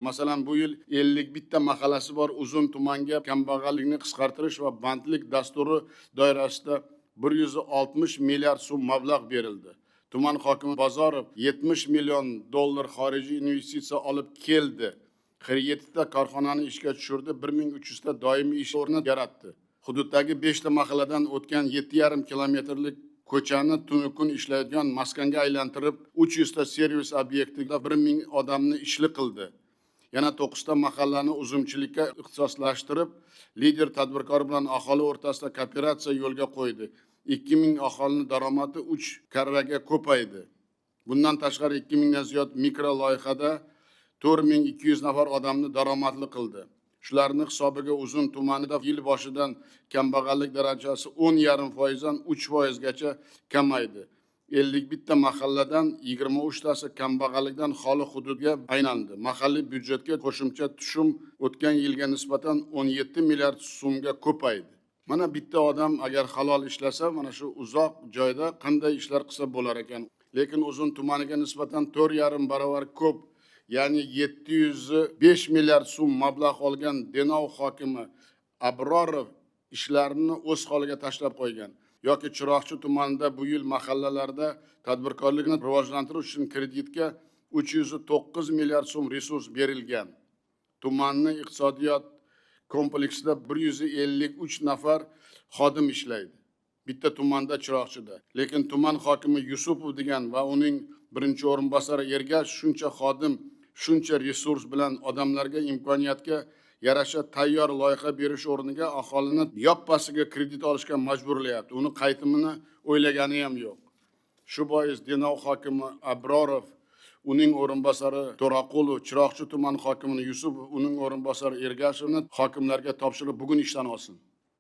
Masalan, bu yil 51 ta mahallasi bor Uzun tumanga kambag'allikni qisqartirish va bandlik dasturi doirasida 160 milliard so'm mablag' berildi. Tuman hokimi Bozorov 70 million dollar xorijiy investitsiya olib keldi. 47 ta korxonani ishga tushirdi, 1300 ta doimiy ish o'rni yaratdi. Hududdagi 5 ta mahalladan o'tgan 7,5 kilometrlik ko'chani tunu kun ishlaydigan maskanga aylantirib, 300 ta servis obyektida 1000 odamni ishli qildi. Yana 9 ta mahallani uzumchilikka ixtisoslashtirib, lider tadbirkor bilan aholi o'rtasida kooperatsiya yo'lga qo'ydi. 2000 aholining daromadi 3 karraga ko'paydi. Bundan tashqari 2000 dan ziyod mikro loyihada 4200 nafar odamni daromadli qildi. Shularning hisobiga Uzun tumanida yil boshidan kambag'allik darajasi 10,5% dan 3% gacha kamaydi. 51 ta mahalladan 23 tasi kambag'allikdan xoli hududga aylandi. Mahalliy byudjetga qo'shimcha tushum o'tgan yilga nisbatan 17 milliard so'mga ko'paydi. Mana bitta odam agar halol ishlasa, mana shu uzoq joyda qanday ishlar qilsa bo'lar ekan. Lekin Uzun tumaniga nisbatan 4,5 barobar ko'p, ya'ni 705 milliard so'm mablag' olgan Denov hokimi Abrorov ishlarini o'z holiga tashlab qo'ygan. Yoki Chiroqchi tumanida bu yil mahallalarda tadbirkorlikni rivojlantirish uchun kreditga 309 milliard so'm resurs berilgan. Tumanning iqtisodiyot kompleksida 153 nafar xodim ishlaydi. Bitta tumanda Chiroqchida. Lekin tuman hokimi Yusupov degan va uning birinchi o'rinbosari Ergash shuncha xodim, shuncha resurs bilan odamlarga imkoniyatga yarasha tayyor loyiha berish o'rniga aholini yoppasiga kredit olishga majburlayapti. Uni qaytimini o'ylagani ham yo'q. Shu bois Denov hokimi Abrorov, uning o'rinbosari To'raqulov, Chiroqchi tuman hokimi Yusupov, uning o'rinbosari Ergashevni hokimlarga topshirib bugun ishdan olsin.